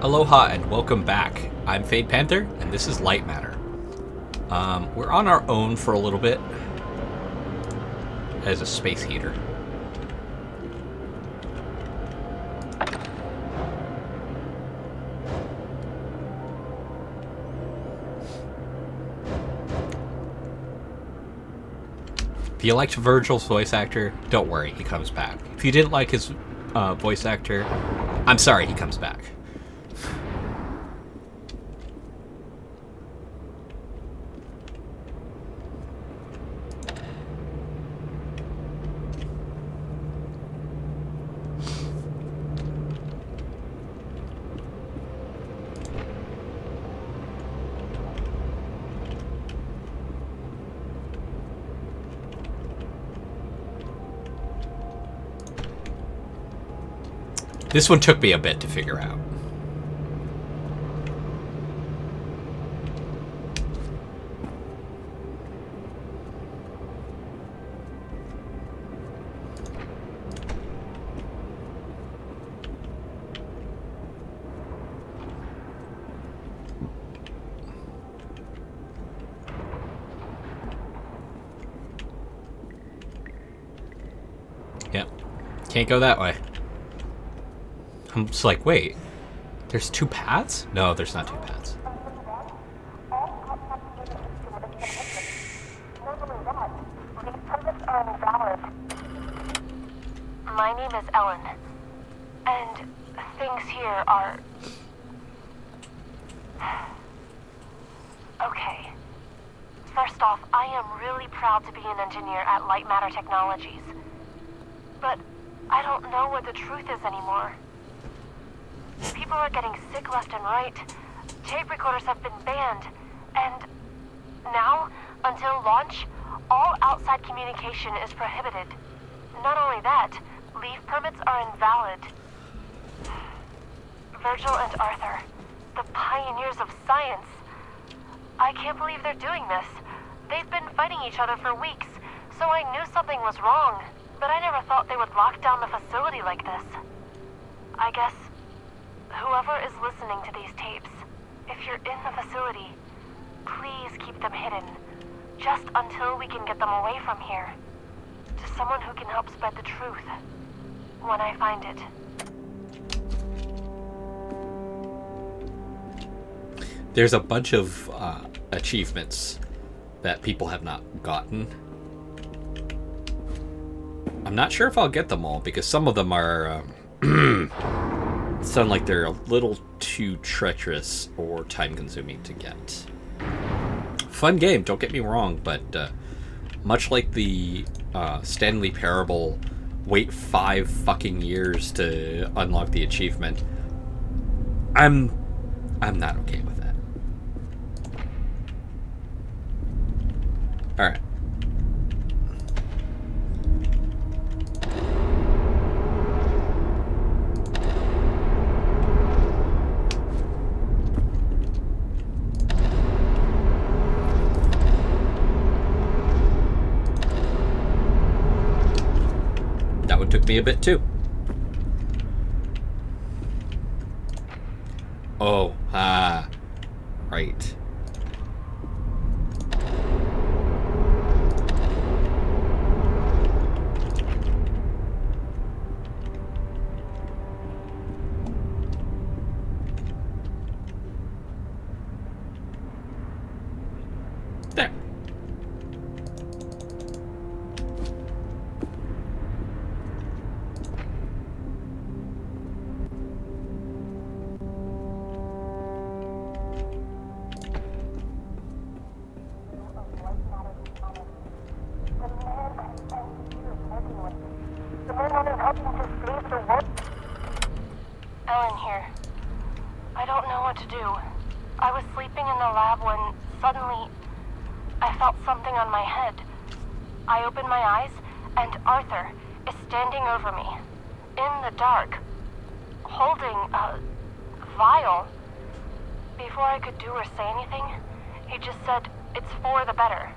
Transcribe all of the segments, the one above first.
Aloha and welcome back. I'm Panther, and this is Lightmatter. We're on our own for a little bit as a space heater. If you liked Virgil's voice actor, don't worry, he comes back. If you didn't like his voice actor, I'm sorry, he comes back. This one took me a bit to figure out. Yep. Can't go that way. I'm just like, wait, there's two paths? No, there's not two paths. My name is Ellen, and things here are... Okay. First off, I am really proud to be an engineer at Lightmatter Technologies. But I don't know what the truth is anymore. People are getting sick left and right. Tape recorders have been banned. And now, until launch, all outside communication is prohibited. Not only that, leave permits are invalid. Virgil and Arthur, the pioneers of science. I can't believe they're doing this. They've been fighting each other for weeks, so I knew something was wrong, but I never thought they would lock down the facility like this. I guess whoever is listening to these tapes, if you're in the facility, please keep them hidden, just until we can get them away from here, to someone who can help spread the truth, when I find it. There's a bunch of achievements that people have not gotten. I'm not sure if I'll get them all, because some of them are... sound like they're a little too treacherous or time-consuming to get. Fun game, don't get me wrong, but much like the Stanley Parable, wait 5 fucking years to unlock the achievement. I'm not okay with that. All right. Took me a bit too. Oh, right. There. Ellen here. I don't know what to do. I was sleeping in the lab when, suddenly, I felt something on my head. I opened my eyes, and Arthur is standing over me, in the dark, holding a vial. Before I could do or say anything, he just said, "It's for the better."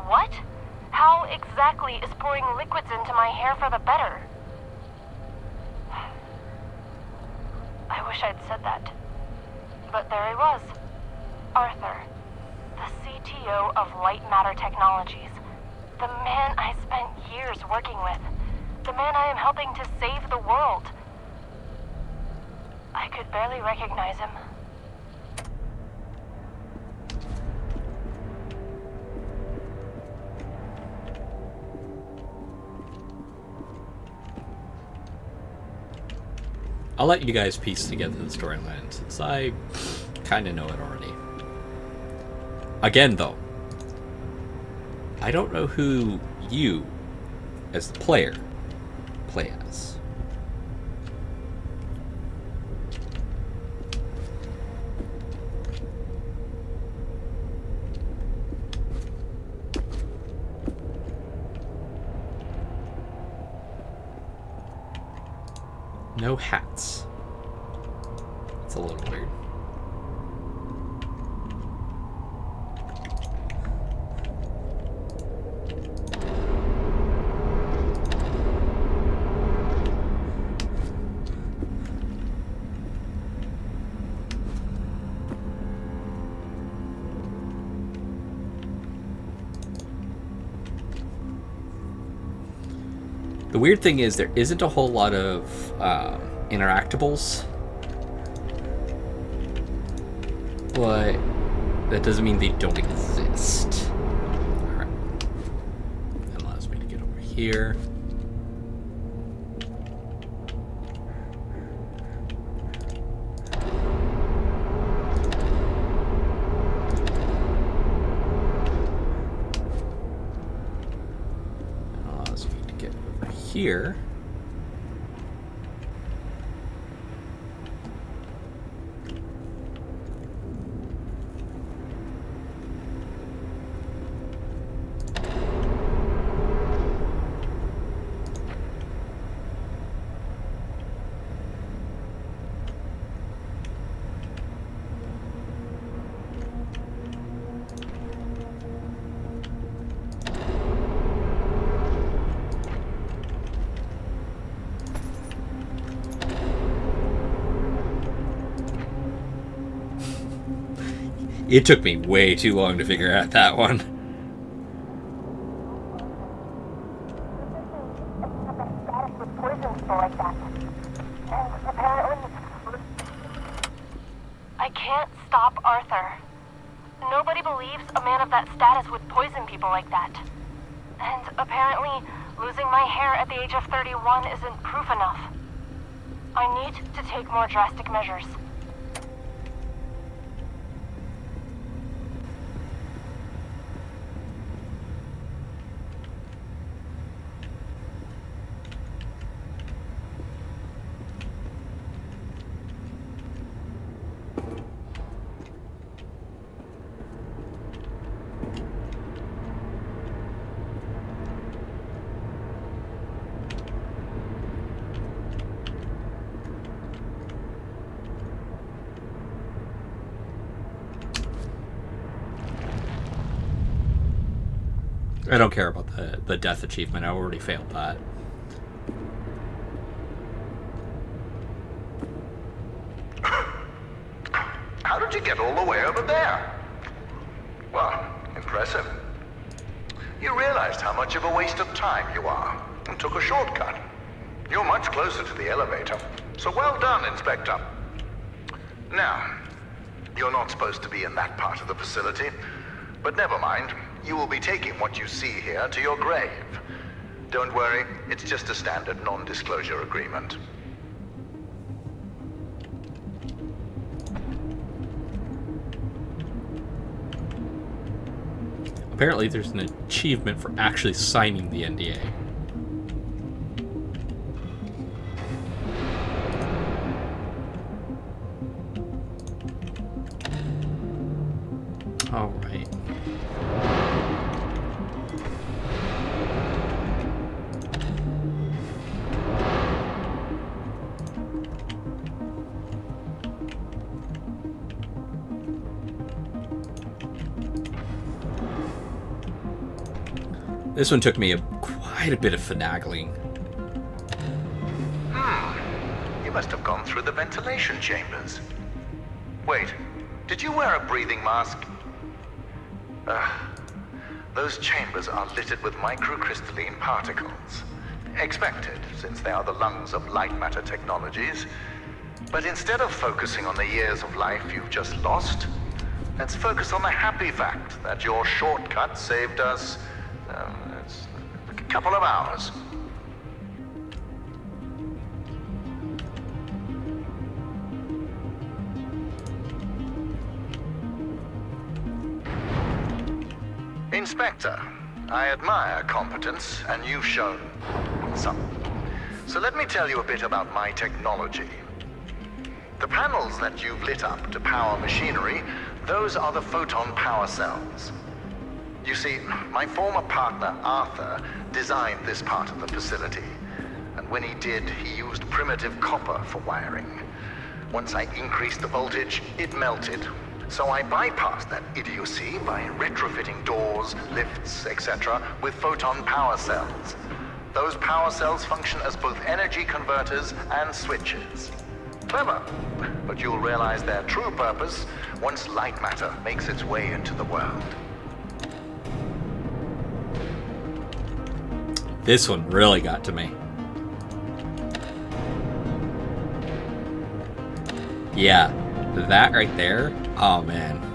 What? How exactly is pouring liquids into my hair for the better? I wish wish I'd said that. But there he was. Arthur, the CTO of Lightmatter Technologies. The man I spent years working with. The man I am helping to save the world. I could barely recognize him. I'll let you guys piece together the storyline, since I kind of know it already. Again, though, I don't know who you, as the player, play as. No hats. It's a little weird. The weird thing is there isn't a whole lot of interactables, but that doesn't mean they don't exist. Alright. That allows me to get over here. Here. It took me way too long to figure out that one. I can't stop Arthur. Nobody believes a man of that status would poison people like that. And apparently, losing my hair at the age of 31 isn't proof enough. I need to take more drastic measures. I don't care about the death achievement. I already failed that. How did you get all the way over there? Well, impressive. You realized how much of a waste of time you are and took a shortcut. You're much closer to the elevator, so well done, Inspector. Now, you're not supposed to be in that part of the facility, but never mind. You will be taking what you see here to your grave. Don't worry, it's just a standard non-disclosure agreement. Apparently there's an achievement for actually signing the NDA. All right. This one took me quite a bit of finagling. You must have gone through the ventilation chambers. Wait, did you wear a breathing mask? Those chambers are littered with microcrystalline particles. Expected, since they are the lungs of Lightmatter technologies. But instead of focusing on the years of life you've just lost, let's focus on the happy fact that your shortcut saved us a couple of hours. Inspector, I admire competence, and you've shown some. So let me tell you a bit about my technology. The panels that you've lit up to power machinery, those are the photon power cells. You see, my former partner, Arthur, designed this part of the facility. And when he did, he used primitive copper for wiring. Once I increased the voltage, it melted. So I bypassed that idiocy by retrofitting doors, lifts, etc. with photon power cells. Those power cells function as both energy converters and switches. Clever, but you'll realize their true purpose once Lightmatter makes its way into the world. This one really got to me. Yeah, that right there. Oh man.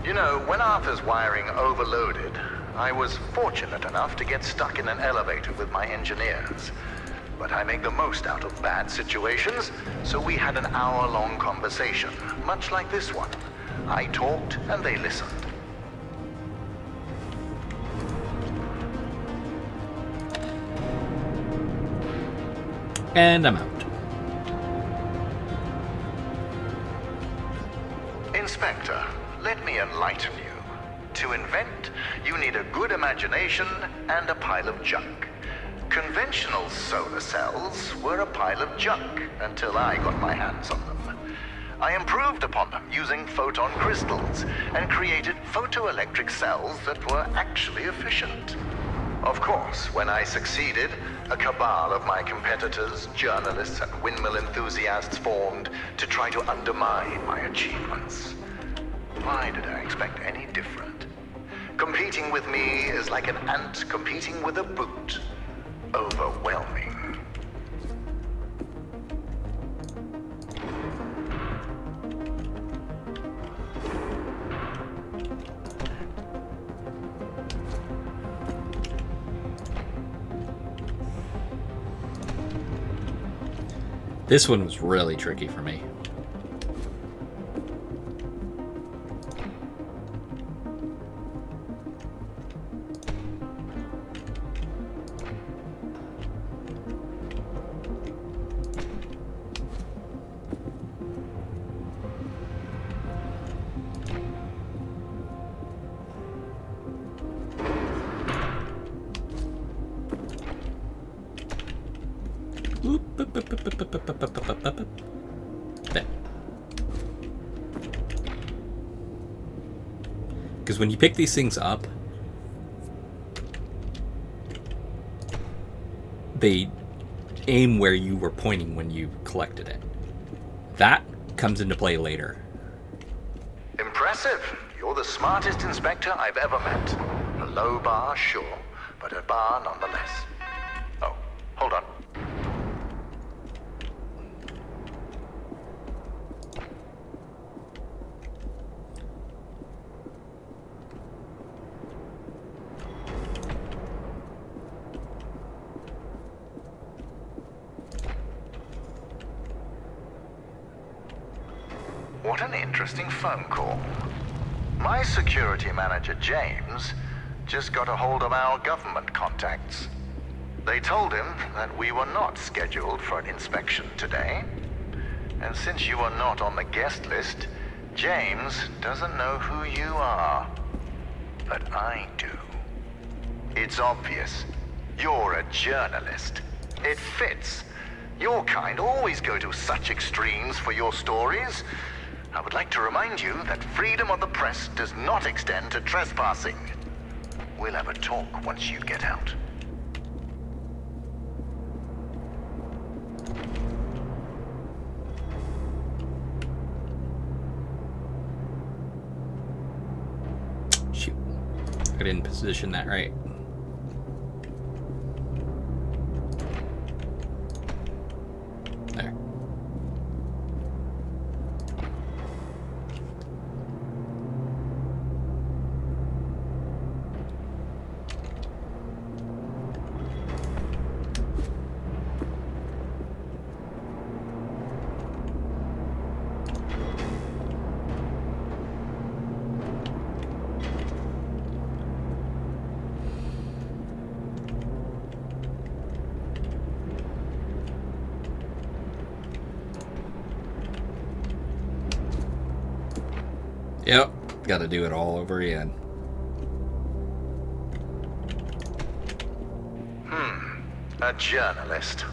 You know, when Arthur's wiring overloaded, I was fortunate enough to get stuck in an elevator with my engineers. But I make the most out of bad situations, so we had an hour-long conversation, much like this one. I talked and they listened. And I'm out. Inspector, let me enlighten you. To invent, you need a good imagination and a pile of junk. Conventional solar cells were a pile of junk until I got my hands on them. I improved upon them using photon crystals and created photoelectric cells that were actually efficient. Of course, when I succeeded, a cabal of my competitors, journalists, and windmill enthusiasts formed to try to undermine my achievements. Why did I expect any different? Competing with me is like an ant competing with a boot. Overwhelming. This one was really tricky for me. There. Because when you pick these things up, they aim where you were pointing when you collected it. That comes into play later. Impressive. You're the smartest inspector I've ever met. A low bar, sure, but a bar nonetheless. Oh, hold on. What an interesting phone call. My security manager, James, just got a hold of our government contacts. They told him that we were not scheduled for an inspection today. And since you are not on the guest list, James doesn't know who you are. But I do. It's obvious. You're a journalist. It fits. Your kind always go to such extremes for your stories. I would like to remind you that freedom of the press does not extend to trespassing. We'll have a talk once you get out. Shoot. I didn't position that right. There. Yep, gotta do it all over again. A journalist.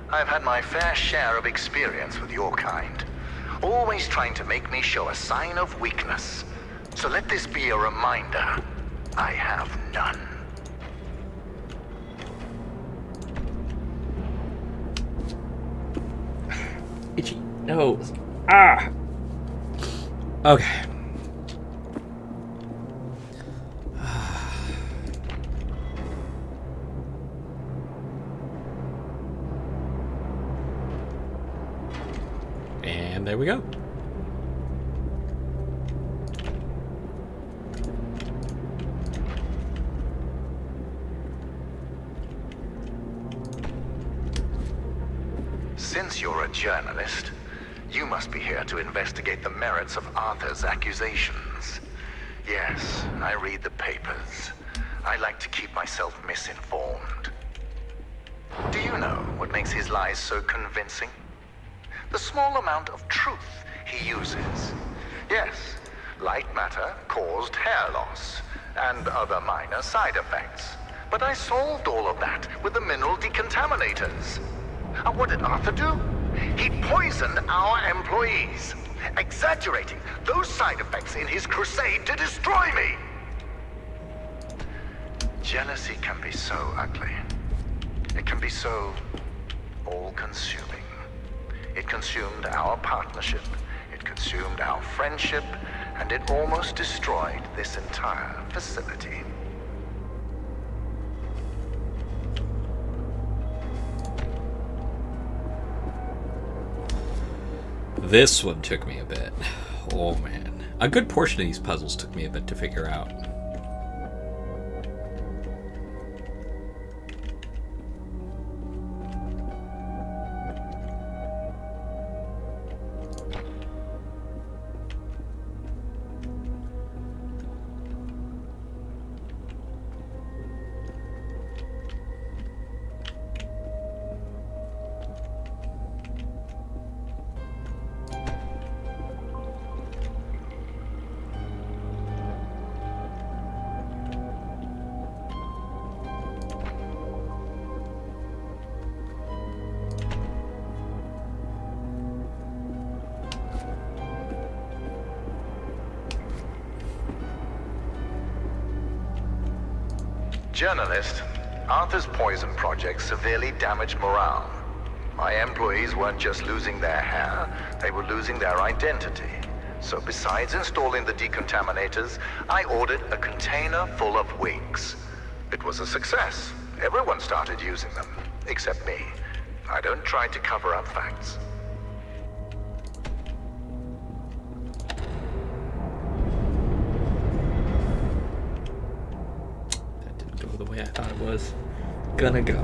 I've had my fair share of experience with your kind. Always trying to make me show a sign of weakness. So let this be a reminder. I have none. Itchy nose. Ah! Okay. And there we go. Since you're a journalist, you must be here to investigate the merits of Arthur's accusations. Yes, I read the papers. I like to keep myself misinformed. Do you know what makes his lies so convincing? The small amount of truth he uses. Yes, Lightmatter caused hair loss and other minor side effects. But I solved all of that with the mineral decontaminators. And what did Arthur do? He poisoned our employees, exaggerating those side effects in his crusade to destroy me. Jealousy can be so ugly. It can be so all-consuming. It consumed our partnership, it consumed our friendship, and it almost destroyed this entire facility. This one took me a bit. Oh man. A good portion of these puzzles took me a bit to figure out. Journalist, Arthur's poison project severely damaged morale. My employees weren't just losing their hair, they were losing their identity. So besides installing the decontaminators, I ordered a container full of wigs. It was a success. Everyone started using them, except me. I don't try to cover up facts. The way I thought it was gonna go.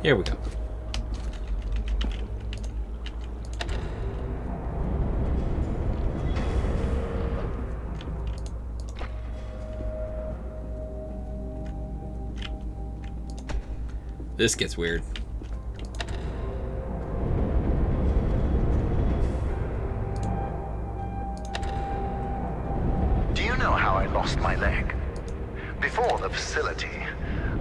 Here we go. This gets weird. Do you know how I lost my leg? Before the facility,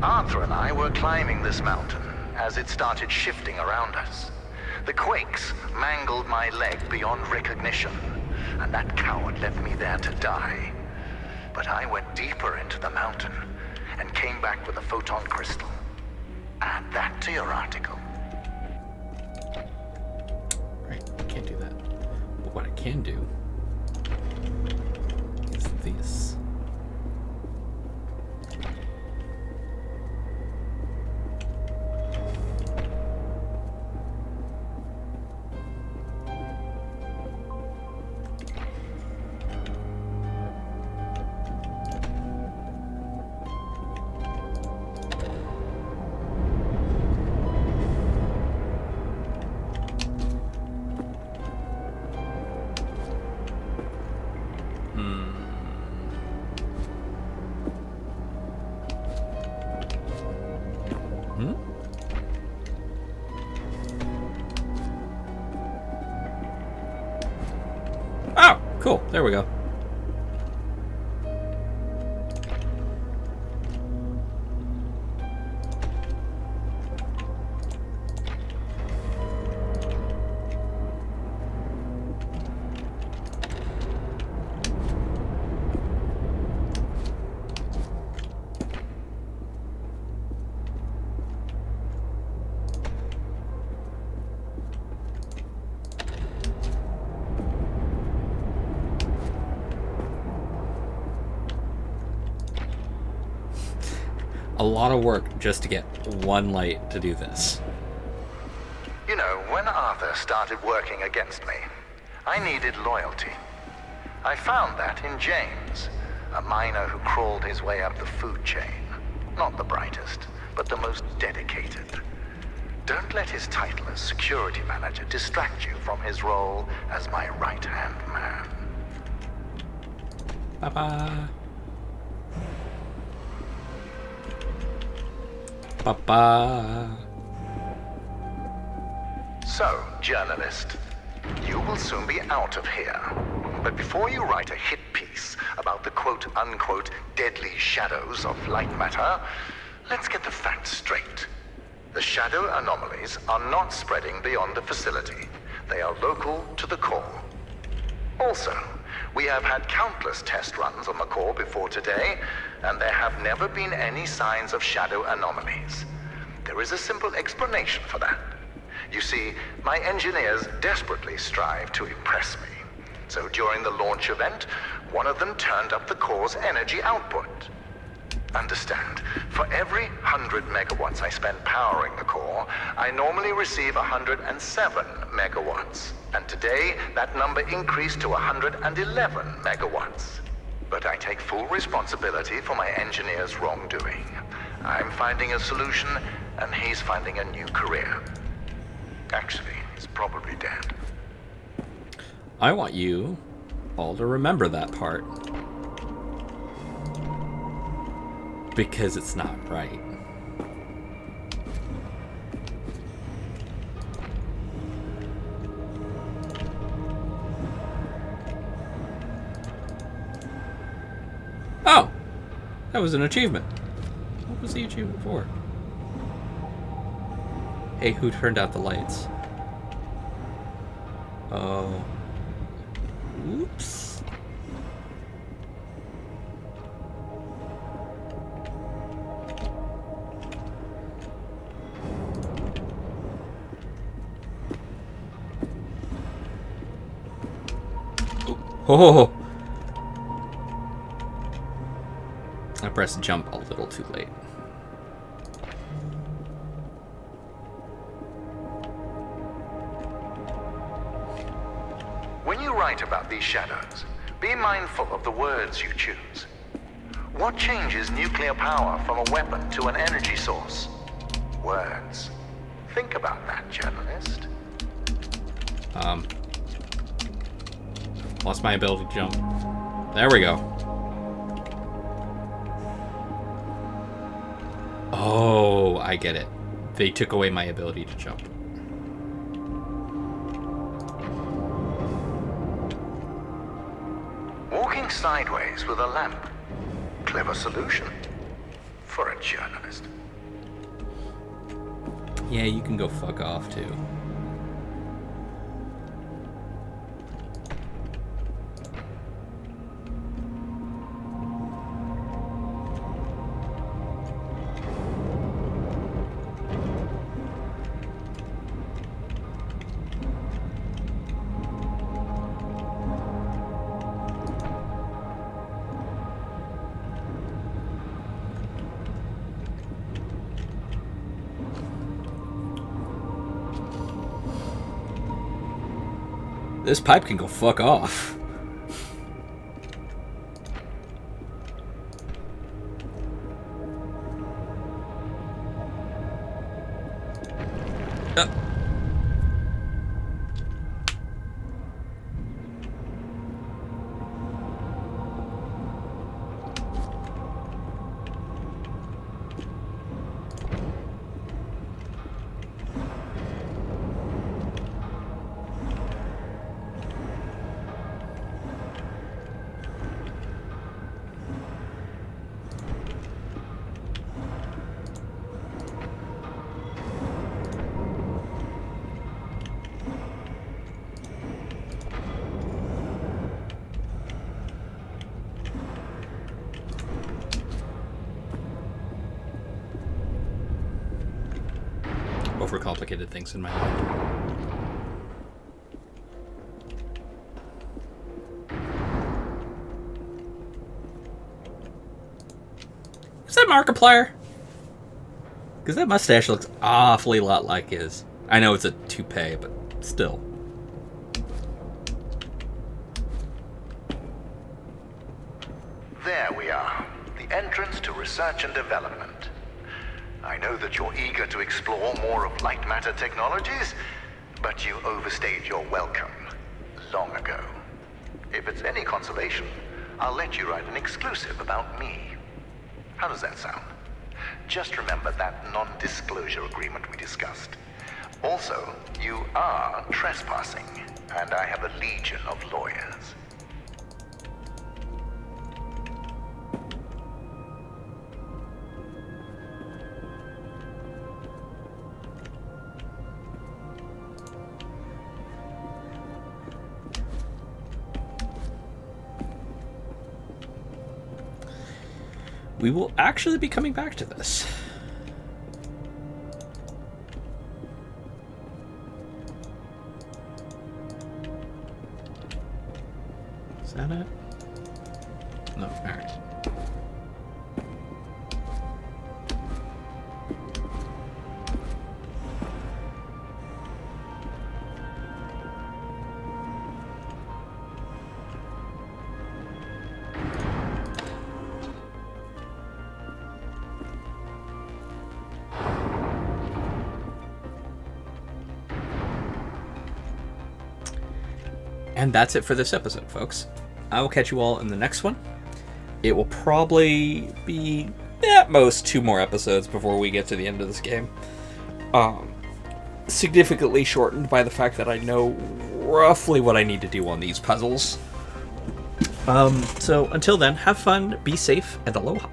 Arthur and I were climbing this mountain as it started shifting around us. The quakes mangled my leg beyond recognition, and that coward left me there to die. But I went deeper into the mountain and came back with a photon crystal. Add that to your article. Right, can't do that. But what I can do is this. Oh, cool. There we go. A lot of work just to get one light to do this. You know, when Arthur started working against me, I needed loyalty. I found that in James, a miner who crawled his way up the food chain. Not the brightest, but the most dedicated. Don't let his title as security manager distract you from his role as my right-hand man. Bye-bye. Bye-bye. So, journalist, you will soon be out of here. But before you write a hit piece about the quote-unquote deadly shadows of Lightmatter, let's get the facts straight. The shadow anomalies are not spreading beyond the facility. They are local to the core. Also, we have had countless test runs on the core before today, and there have never been any signs of shadow anomalies. There is a simple explanation for that. You see, my engineers desperately strive to impress me. So during the launch event, one of them turned up the core's energy output. Understand, for every 100 megawatts I spend powering the core, I normally receive 107 megawatts. And today, that number increased to 111 megawatts. But I take full responsibility for my engineer's wrongdoing. I'm finding a solution, and he's finding a new career. Actually, he's probably dead. I want you all to remember that part. Because it's not right. Oh! That was an achievement. What was the achievement for? Hey, who turned out the lights? Oh. Oops. Oh! I pressed jump a little too late. When you write about these shadows, be mindful of the words you choose. What changes nuclear power from a weapon to an energy source? Words. Think about that, journalist. Lost my ability to jump. There we go. Oh, I get it. They took away my ability to jump. Walking sideways with a lamp. Clever solution. For a journalist. Yeah, you can go fuck off, too. This pipe can go fuck off. Overcomplicated things in my mind. Is that Markiplier? Because that mustache looks awfully lot like his. I know it's a toupee, but still. There we are. The entrance to research and development. I know that you're eager to explore more of Lightmatter technologies, but you overstayed your welcome long ago. If it's any consolation, I'll let you write an exclusive about me. How does that sound? Just remember that non-disclosure agreement we discussed. Also, you are trespassing, and I have a legion of lawyers. We will actually be coming back to this. Is that it? No, alright. And that's it for this episode, folks. I will catch you all in the next one. It will probably be at most 2 more episodes before we get to the end of this game. Significantly shortened by the fact that I know roughly what I need to do on these puzzles. So until then, have fun, be safe, and aloha.